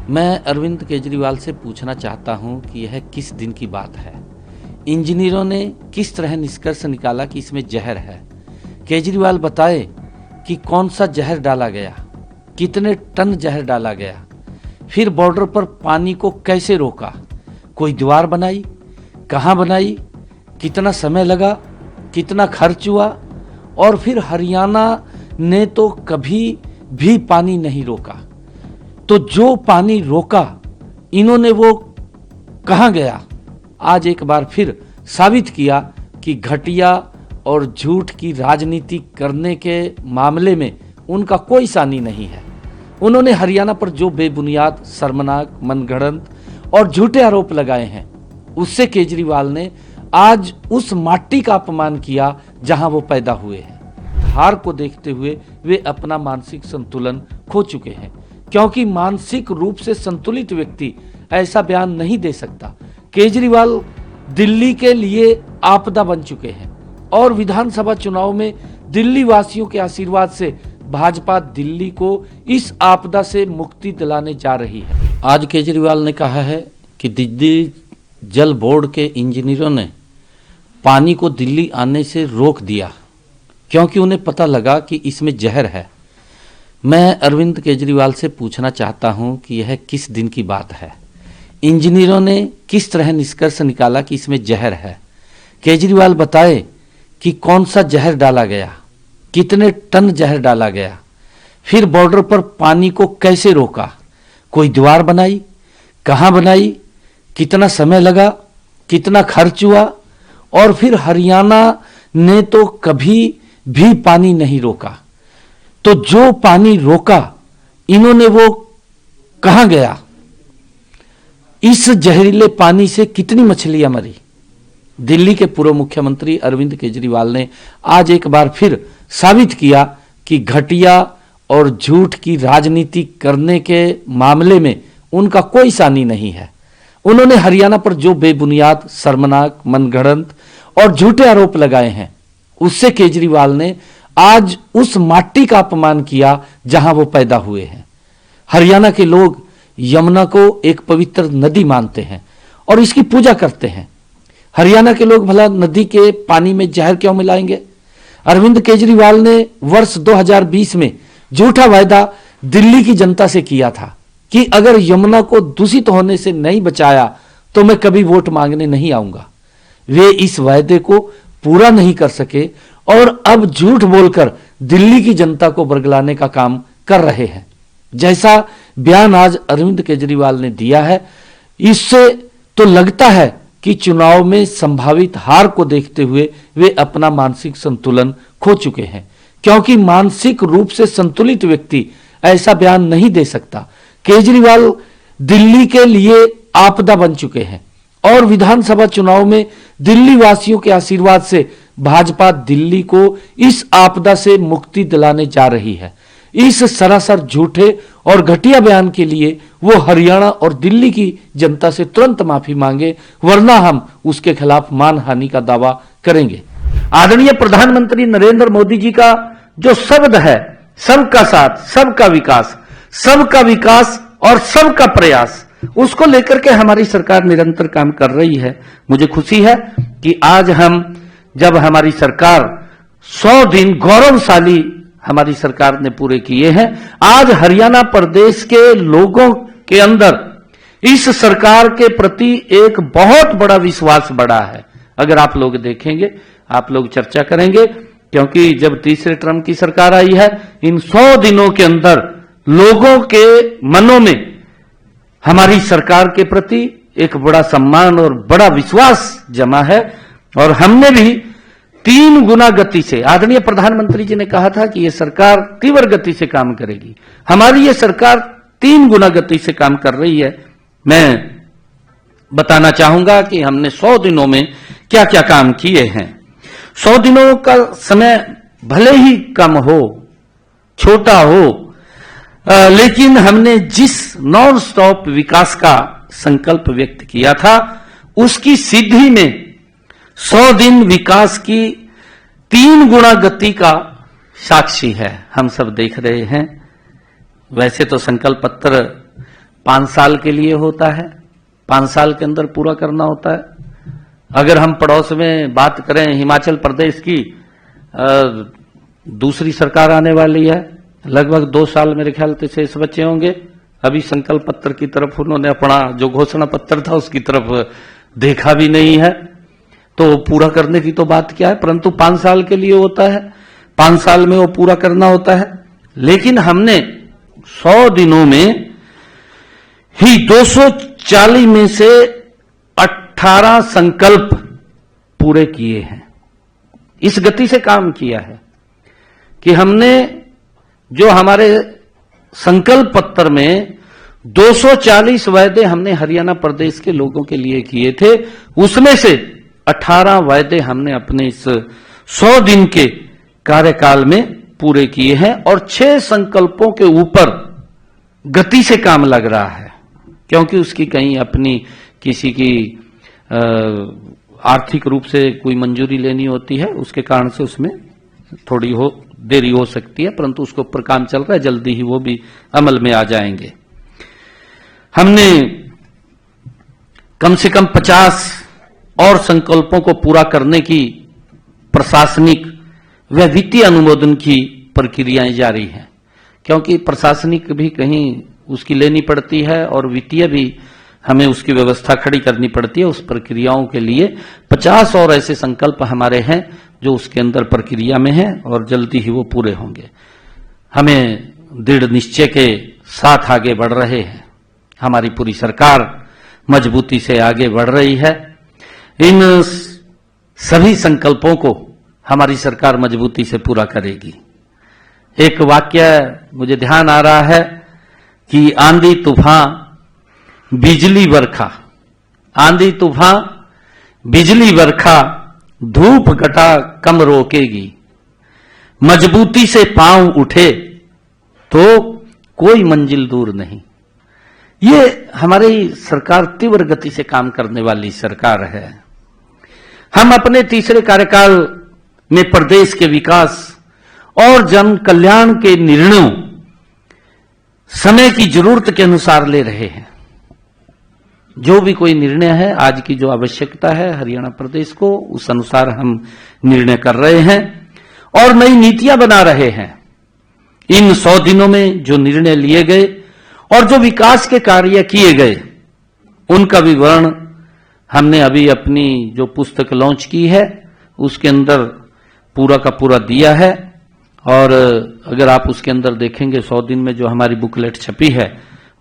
मैं अरविंद केजरीवाल से पूछना चाहता हूं कि यह किस दिन की बात है। इंजीनियरों ने किस तरह निष्कर्ष निकाला कि इसमें जहर है। केजरीवाल बताए कि कौन सा जहर डाला गया, कितने टन जहर डाला गया, फिर बॉर्डर पर पानी को कैसे रोका, कोई दीवार बनाई, कहाँ बनाई, कितना समय लगा, कितना खर्च हुआ, और फिर हरियाणा ने तो कभी भी पानी नहीं रोका। तो जो पानी रोका इन्होंने वो कहाँ गया। आज एक बार फिर साबित किया कि घटिया और झूठ की राजनीति करने के मामले में उनका कोई सानी नहीं है। उन्होंने हरियाणा पर जो बेबुनियाद, शर्मनाक, मनगढ़ंत और झूठे आरोप लगाए हैं, उससे केजरीवाल ने आज उस माटी का अपमान किया जहां वो पैदा हुए हैं। हार को देखते हुए वे अपना मानसिक संतुलन खो चुके हैं, क्योंकि मानसिक रूप से संतुलित व्यक्ति ऐसा बयान नहीं दे सकता। केजरीवाल दिल्ली के लिए आपदा बन चुके हैं और विधानसभा चुनाव में दिल्ली वासियों के आशीर्वाद से भाजपा दिल्ली को इस आपदा से मुक्ति दिलाने जा रही है। आज केजरीवाल ने कहा है कि दिल्ली जल बोर्ड के इंजीनियरों ने पानी को दिल्ली आने से रोक दिया क्योंकि उन्हें पता लगा कि इसमें जहर है। मैं अरविंद केजरीवाल से पूछना चाहता हूं कि यह किस दिन की बात है। इंजीनियरों ने किस तरह निष्कर्ष निकाला कि इसमें जहर है। केजरीवाल बताए कि कौन सा जहर डाला गया, कितने टन जहर डाला गया, फिर बॉर्डर पर पानी को कैसे रोका, कोई दीवार बनाई, कहाँ बनाई, कितना समय लगा, कितना खर्च हुआ, और फिर हरियाणा ने तो कभी भी पानी नहीं रोका। तो जो पानी रोका इन्होंने वो कहां गया। इस जहरीले पानी से कितनी मछलियां मरी। दिल्ली के पूर्व मुख्यमंत्री अरविंद केजरीवाल ने आज एक बार फिर साबित किया कि घटिया और झूठ की राजनीति करने के मामले में उनका कोई सानी नहीं है। उन्होंने हरियाणा पर जो बेबुनियाद, शर्मनाक, मनगढ़ंत और झूठे आरोप लगाए हैं, उससे केजरीवाल ने आज उस माटी का अपमान किया जहां वो पैदा हुए हैं। हरियाणा के लोग यमुना को एक पवित्र नदी मानते हैं और इसकी पूजा करते हैं। हरियाणा के लोग भला नदी के पानी में जहर क्यों मिलाएंगे। अरविंद केजरीवाल ने वर्ष 2020 में झूठा वायदा दिल्ली की जनता से किया था कि अगर यमुना को दूषित होने से नहीं बचाया तो मैं कभी वोट मांगने नहीं आऊंगा। वे इस वायदे को पूरा नहीं कर सके और अब झूठ बोलकर दिल्ली की जनता को बरगलाने का काम कर रहे हैं। जैसा बयान आज अरविंद केजरीवाल ने दिया है, इससे तो लगता है कि चुनाव में संभावित हार को देखते हुए वे अपना मानसिक संतुलन खो चुके हैं, क्योंकि मानसिक रूप से संतुलित व्यक्ति ऐसा बयान नहीं दे सकता। केजरीवाल दिल्ली के लिए आपदा बन चुके हैं और विधानसभा चुनाव में दिल्ली वासियों के आशीर्वाद से भाजपा दिल्ली को इस आपदा से मुक्ति दिलाने जा रही है। इस सरासर झूठे और घटिया बयान के लिए वो हरियाणा और दिल्ली की जनता से तुरंत माफी मांगे, वरना हम उसके खिलाफ मानहानि का दावा करेंगे। आदरणीय प्रधानमंत्री नरेंद्र मोदी जी का जो शब्द है, सबका साथ, सबका विकास और सबका प्रयास, उसको लेकर के हमारी सरकार निरंतर काम कर रही है। मुझे खुशी है कि आज हम जब हमारी सरकार 100 दिन गौरवशाली हमारी सरकार ने पूरे किए हैं, आज हरियाणा प्रदेश के लोगों के अंदर इस सरकार के प्रति एक बहुत बड़ा विश्वास बढ़ा है। अगर आप लोग देखेंगे, आप लोग चर्चा करेंगे, क्योंकि जब तीसरे टर्म की सरकार आई है, इन 100 दिनों के अंदर लोगों के मनों में हमारी सरकार के प्रति एक बड़ा सम्मान और बड़ा विश्वास जमा है। और हमने भी 3 गुना गति से, आदरणीय प्रधानमंत्री जी ने कहा था कि यह सरकार तीव्र गति से काम करेगी, हमारी यह सरकार 3 गुना गति से काम कर रही है। मैं बताना चाहूंगा कि हमने 100 दिनों में क्या क्या काम किए हैं। 100 दिनों का समय भले ही कम हो, छोटा हो, लेकिन हमने जिस नॉन स्टॉप विकास का संकल्प व्यक्त किया था, उसकी सिद्धि में 100 दिन विकास की 3 गुना गति का साक्षी है। हम सब देख रहे हैं। वैसे तो संकल्प पत्र 5 साल के लिए होता है, 5 साल के अंदर पूरा करना होता है। अगर हम पड़ोस में बात करें हिमाचल प्रदेश की, दूसरी सरकार आने वाली है, लगभग 2 साल मेरे ख्याल से शेष बचे होंगे। अभी संकल्प पत्र की तरफ उन्होंने अपना जो घोषणा पत्र था उसकी तरफ देखा भी नहीं है, तो पूरा करने की तो बात क्या है, परंतु 5 साल के लिए होता है, 5 साल में वो पूरा करना होता है। लेकिन हमने 100 दिनों में ही 240 में से 18 संकल्प पूरे किए हैं। इस गति से काम किया है कि हमने जो हमारे संकल्प पत्र में 240 वायदे हमने हरियाणा प्रदेश के लोगों के लिए किए थे, उसमें से 18 वायदे हमने अपने इस 100 दिन के कार्यकाल में पूरे किए हैं। और 6 संकल्पों के ऊपर गति से काम लग रहा है, क्योंकि उसकी कहीं अपनी किसी की आर्थिक रूप से कोई मंजूरी लेनी होती है, उसके कारण से उसमें थोड़ी देरी हो सकती है, परंतु उसके ऊपर काम चल रहा है, जल्दी ही वो भी अमल में आ जाएंगे। हमने कम से कम 50 और संकल्पों को पूरा करने की प्रशासनिक व वित्तीय अनुमोदन की प्रक्रियाएं जारी हैं, क्योंकि प्रशासनिक भी कहीं उसकी लेनी पड़ती है और वित्तीय भी हमें उसकी व्यवस्था खड़ी करनी पड़ती है। उस प्रक्रियाओं के लिए 50 और ऐसे संकल्प हमारे हैं जो उसके अंदर प्रक्रिया में हैं और जल्दी ही वो पूरे होंगे। हमें दृढ़ निश्चय के साथ आगे बढ़ रहे हैं, हमारी पूरी सरकार मजबूती से आगे बढ़ रही है। इन सभी संकल्पों को हमारी सरकार मजबूती से पूरा करेगी। एक वाक्य मुझे ध्यान आ रहा है कि आंधी तूफान बिजली बरखा, आंधी तूफान बिजली बरखा धूप घटा कम रोकेगी, मजबूती से पांव उठे तो कोई मंजिल दूर नहीं। ये हमारी सरकार तीव्र गति से काम करने वाली सरकार है। हम अपने तीसरे कार्यकाल में प्रदेश के विकास और जन कल्याण के निर्णयों समय की जरूरत के अनुसार ले रहे हैं। जो भी कोई निर्णय है, आज की जो आवश्यकता है हरियाणा प्रदेश को, उस अनुसार हम निर्णय कर रहे हैं और नई नीतियां बना रहे हैं। इन 100 दिनों में जो निर्णय लिए गए और जो विकास के कार्य किए गए, उनका विवरण हमने अभी अपनी जो पुस्तक लॉन्च की है उसके अंदर पूरा का पूरा दिया है। और अगर आप उसके अंदर देखेंगे 100 दिन में जो हमारी बुकलेट छपी है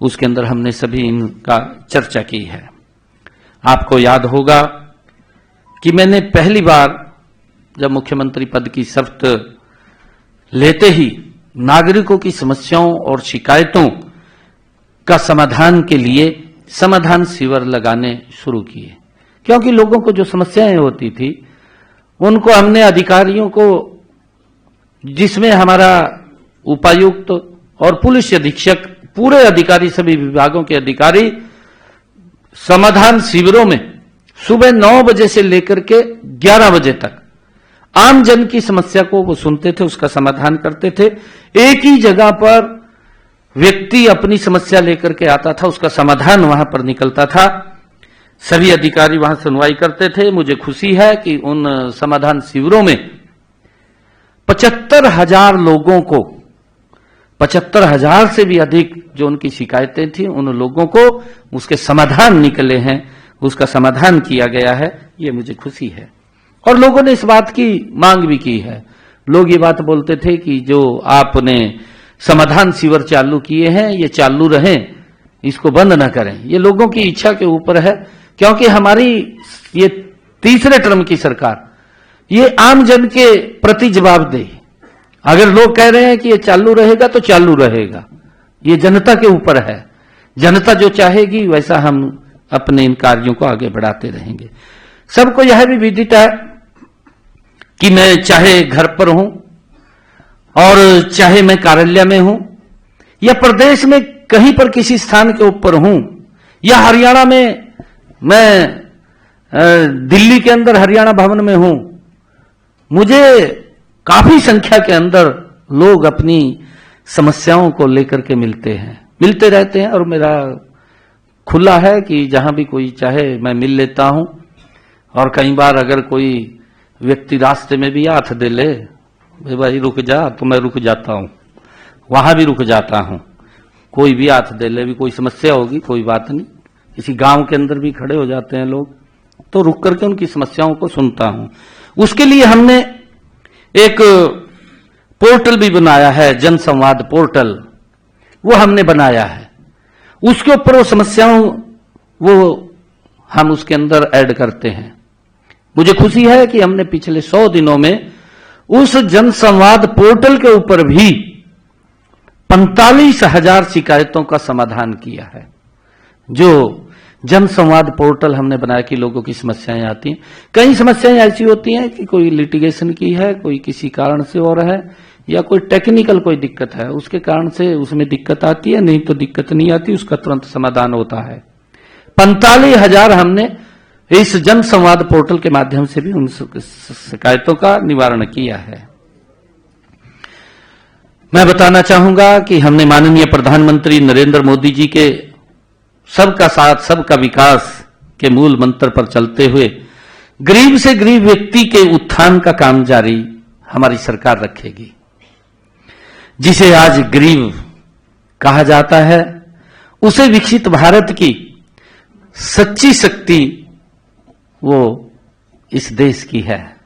उसके अंदर हमने सभी इनका चर्चा की है। आपको याद होगा कि मैंने पहली बार जब मुख्यमंत्री पद की शपथ लेते ही नागरिकों की समस्याओं और शिकायतों का समाधान के लिए समाधान शिविर लगाने शुरू किए, क्योंकि लोगों को जो समस्याएं होती थी उनको हमने अधिकारियों को, जिसमें हमारा उपायुक्त और पुलिस अधीक्षक, पूरे अधिकारी, सभी विभागों के अधिकारी समाधान शिविरों में सुबह 9 बजे से लेकर के 11 बजे तक आम जन की समस्या को वो सुनते थे, उसका समाधान करते थे। एक ही जगह पर व्यक्ति अपनी समस्या लेकर के आता था, उसका समाधान वहां पर निकलता था, सभी अधिकारी वहां सुनवाई करते थे। मुझे खुशी है कि उन समाधान शिविरों में 75,000 लोगों को, 75,000 से भी अधिक जो उनकी शिकायतें थी, उन लोगों को उसके समाधान निकले हैं, उसका समाधान किया गया है, ये मुझे खुशी है। और लोगों ने इस बात की मांग भी की है। लोग ये बात बोलते थे कि जो आपने समाधान शिविर चालू किए हैं ये चालू रहें, इसको बंद ना करें। ये लोगों की इच्छा के ऊपर है, क्योंकि हमारी ये तीसरे टर्म की सरकार ये आम जन के प्रति जवाबदेही। अगर लोग कह रहे हैं कि ये चालू रहेगा तो चालू रहेगा, ये जनता के ऊपर है। जनता जो चाहेगी वैसा हम अपने इन कार्यों को आगे बढ़ाते रहेंगे। सबको यह भी विदित है कि मैं चाहे घर पर हूं और चाहे मैं कार्यालय में हूं या प्रदेश में कहीं पर किसी स्थान के ऊपर हूं या हरियाणा में, मैं दिल्ली के अंदर हरियाणा भवन में हूं, मुझे काफी संख्या के अंदर लोग अपनी समस्याओं को लेकर के मिलते हैं, मिलते रहते हैं और मेरा खुला है कि जहां भी कोई चाहे मैं मिल लेता हूं। और कई बार अगर कोई व्यक्ति रास्ते में भी हाथ दे ले, भाई रुक जा, तो मैं रुक जाता हूं, वहां भी रुक जाता हूं। कोई भी हाथ दे ले, भी कोई समस्या होगी कोई बात नहीं, किसी गांव के अंदर भी खड़े हो जाते हैं लोग, तो रुक करके उनकी समस्याओं को सुनता हूं। उसके लिए हमने एक पोर्टल भी बनाया है, जन संवाद पोर्टल, वो हमने बनाया है। उसके ऊपर वो समस्याओं वो हम उसके अंदर ऐड करते हैं। मुझे खुशी है कि हमने पिछले 100 दिनों में उस जन संवाद पोर्टल के ऊपर भी 45,000 शिकायतों का समाधान किया है। जो जन संवाद पोर्टल हमने बनाया कि लोगों की समस्याएं आती हैं, कई समस्याएं ऐसी होती हैं कि कोई लिटिगेशन की है, कोई किसी कारण से हो रहा है, या कोई टेक्निकल कोई दिक्कत है, उसके कारण से उसमें दिक्कत आती है, नहीं तो दिक्कत नहीं आती, उसका तुरंत समाधान होता है। 45,000 हमने इस जन संवाद पोर्टल के माध्यम से भी उन शिकायतों का निवारण किया है। मैं बताना चाहूंगा कि हमने माननीय प्रधानमंत्री नरेंद्र मोदी जी के सबका साथ सबका विकास के मूल मंत्र पर चलते हुए गरीब से गरीब व्यक्ति के उत्थान का काम जारी हमारी सरकार रखेगी। जिसे आज गरीब कहा जाता है, उसे विकसित भारत की सच्ची शक्ति वो इस देश की है।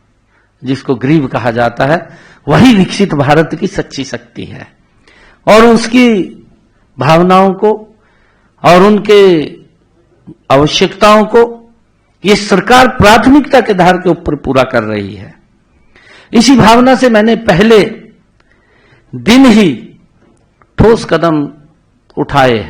जिसको गरीब कहा जाता है वही विकसित भारत की सच्ची शक्ति है। और उसकी भावनाओं को और उनके आवश्यकताओं को ये सरकार प्राथमिकता के आधार के ऊपर पूरा कर रही है। इसी भावना से मैंने पहले दिन ही ठोस कदम उठाए हैं।